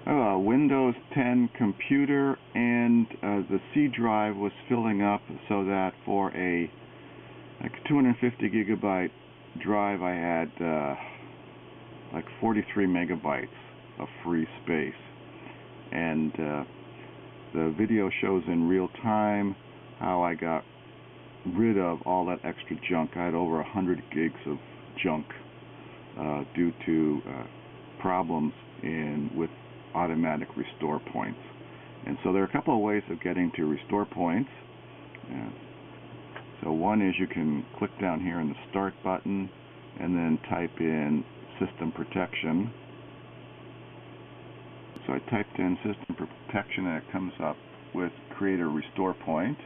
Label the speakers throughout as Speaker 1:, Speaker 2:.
Speaker 1: Windows 10 computer, and the C drive was filling up so that for a 250 gigabyte drive I had like 43 megabytes of free space, and the video shows in real time how I got rid of all that extra junk. I had over 100 gigs of junk due to problems with automatic restore points. And so there are a couple of ways of getting to restore points. So one is you can click down here in the start button and then type in system protection. So I typed in system protection and it comes up with create a restore point.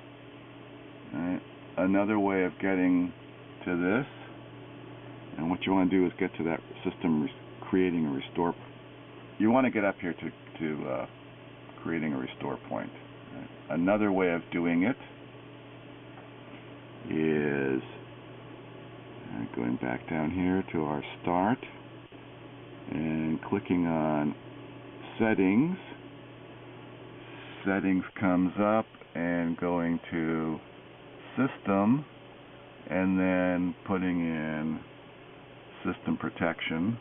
Speaker 1: Another way of getting to this, and what you want to do is get to that system creating a restore. You want to get up here to creating a restore point. Another way of doing it is going back down here to our start and clicking on settings. Settings comes up, and going to system and then putting in system protection.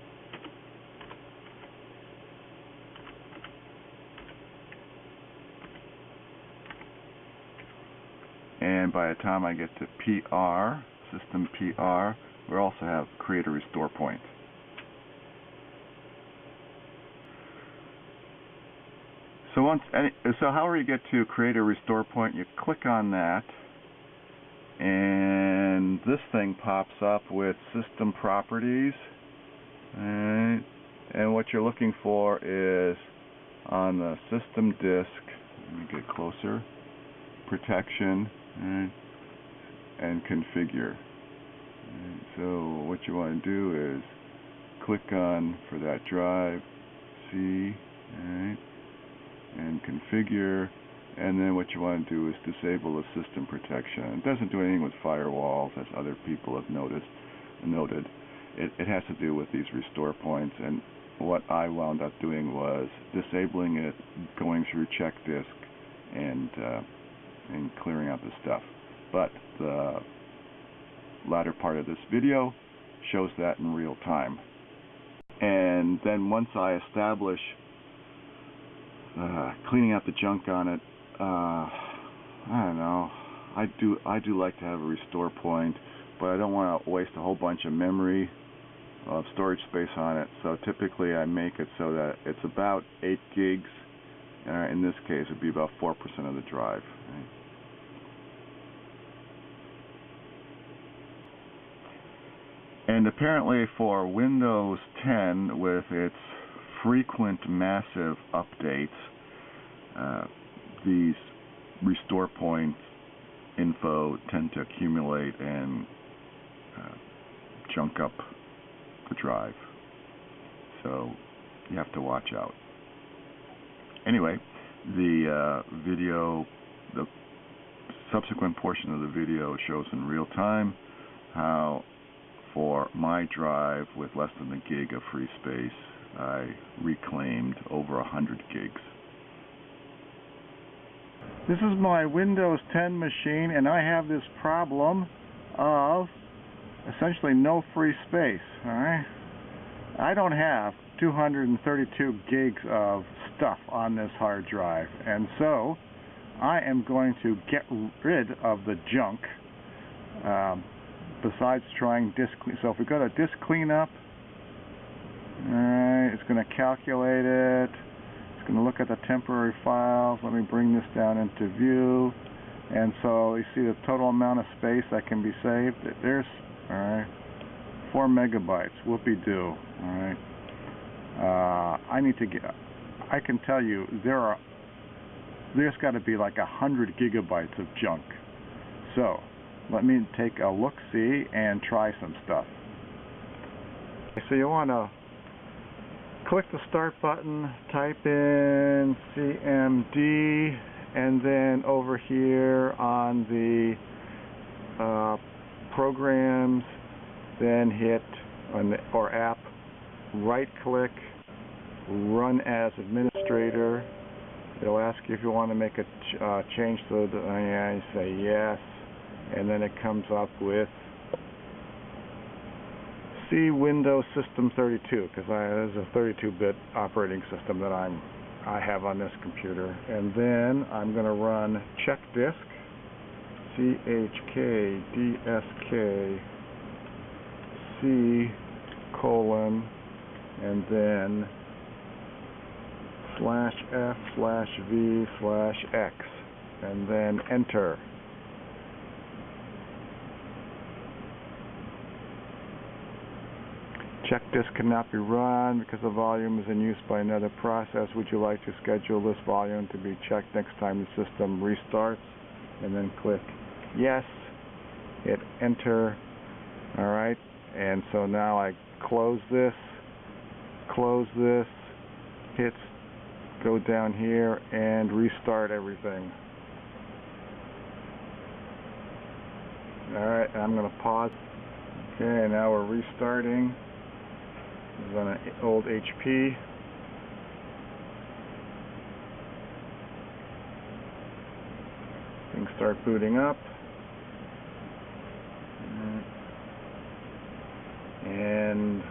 Speaker 1: And by the time I get to PR, system PR, we also have create a restore point. So however you get to create a restore point, you click on that, and this thing pops up with system properties. And what you're looking for is on the system disk, let me get closer, protection, and configure. So what you want to do is click on for that drive, C, and configure, and then what you want to do is disable the system protection. It doesn't do anything with firewalls, as other people have noted. It has to do with these restore points, and what I wound up doing was disabling it, going through chkdsk, and clearing out the stuff. But the latter part of this video shows that in real time. And then once I establish cleaning out the junk on it, I don't know, I do like to have a restore point, but I don't want to waste a whole bunch of memory of storage space on it. So typically I make it so that it's about 8 gigs. In this case, it would be about 4% of the drive. And apparently for Windows 10, with its frequent massive updates, these restore point info tend to accumulate and junk up the drive. So you have to watch out. Anyway, the subsequent portion of the video shows in real time how for my drive with less than a gig of free space, I reclaimed over 100 gigs. This is my Windows 10 machine, and I have this problem of essentially no free space. Alright, I don't have 232 gigs of stuff on this hard drive, and so I am going to get rid of the junk. Besides trying disk clean. So if we go to disk cleanup, alright, it's going to calculate it. It's going to look at the temporary files. Let me bring this down into view. And so you see the total amount of space that can be saved. There's, alright, 4 megabytes. Whoopie-doo. Alright. I can tell you there's got to be like 100 gigabytes of junk. So let me take a look-see and try some stuff. So you want to click the start button, type in CMD, and then over here on the programs, then hit or app, right-click, run as administrator. It'll ask you if you want to make a change to the, yeah, you say yes, and then it comes up with C Windows System 32, because there's a 32-bit operating system that I have on this computer. And then I'm going to run chkdsk, chkdsk, C:, and then /f/v/x, and then enter. Chkdisk cannot be run because the volume is in use by another process. Would you like to schedule this volume to be checked next time the system restarts? And then click yes, hit enter. Alright, and so now I close this, hit go down here and restart everything. Alright, I'm going to pause. Okay, now we're restarting. This is on an old HP. Things start booting up. And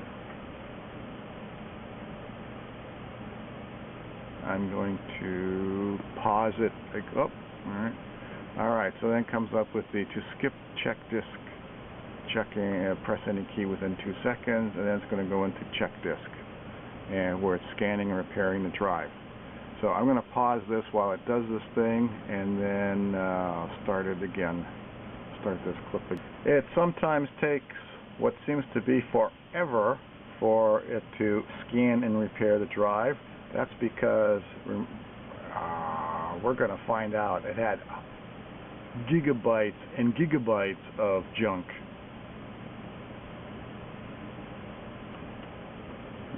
Speaker 1: I'm going to pause it. Oh, alright, so then comes up with the to skip chkdisk. Checking, press any key within 2 seconds, and then it's going to go into chkdisk, and where it's scanning and repairing the drive. So I'm going to pause this while it does this thing, and then start it again. Start this clip again. It sometimes takes what seems to be forever for it to scan and repair the drive. That's because we're going to find out it had gigabytes and gigabytes of junk.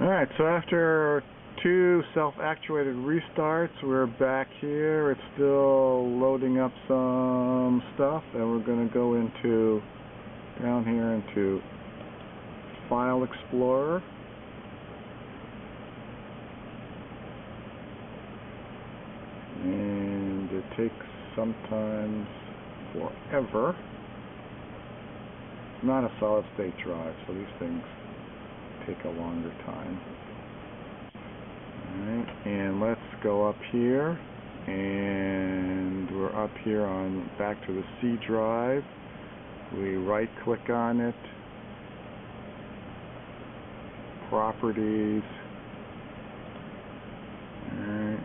Speaker 1: Alright, so after 2 self-actuated restarts, we're back here. It's still loading up some stuff, and we're going to go into, down here into File Explorer. And it takes sometimes forever. It's not a solid-state drive, so these things take a longer time. Alright, and let's go up here, and we're up here on back to the C drive. We right click on it, properties, alright,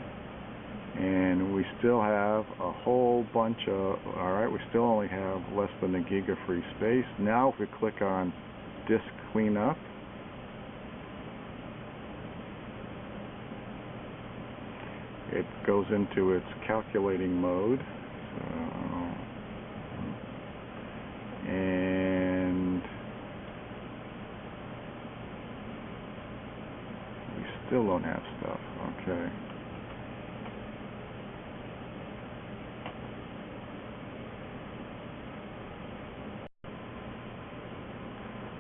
Speaker 1: and we still have a whole bunch of, alright, we still only have less than a gig of free space. Now if we click on disk cleanup, it goes into its calculating mode. And we still don't have stuff. Okay.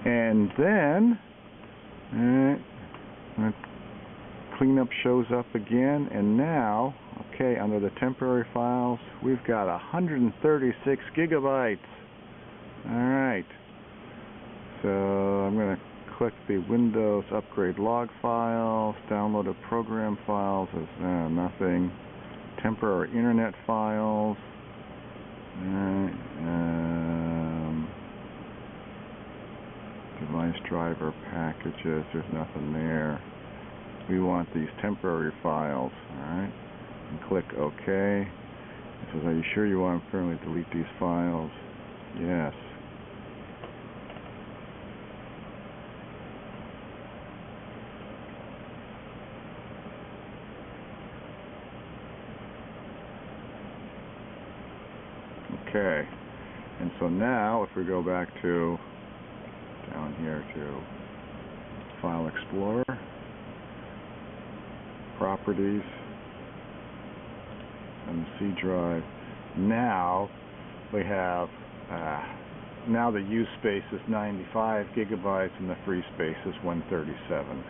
Speaker 1: And then cleanup shows up again, and now, okay, under the temporary files, we've got 136 gigabytes. Alright, so I'm going to click the Windows upgrade log files, downloaded program files, there's nothing, temporary internet files, device driver packages, there's nothing there. We want these temporary files, alright, and click OK. It says, are you sure you want to permanently delete these files? Yes. Okay, and so now if we go back to down here to File Explorer, Properties, and the C drive. Now we have now the use space is 95 gigabytes and the free space is 137.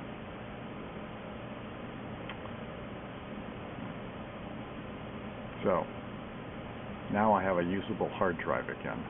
Speaker 1: So now I have a usable hard drive again.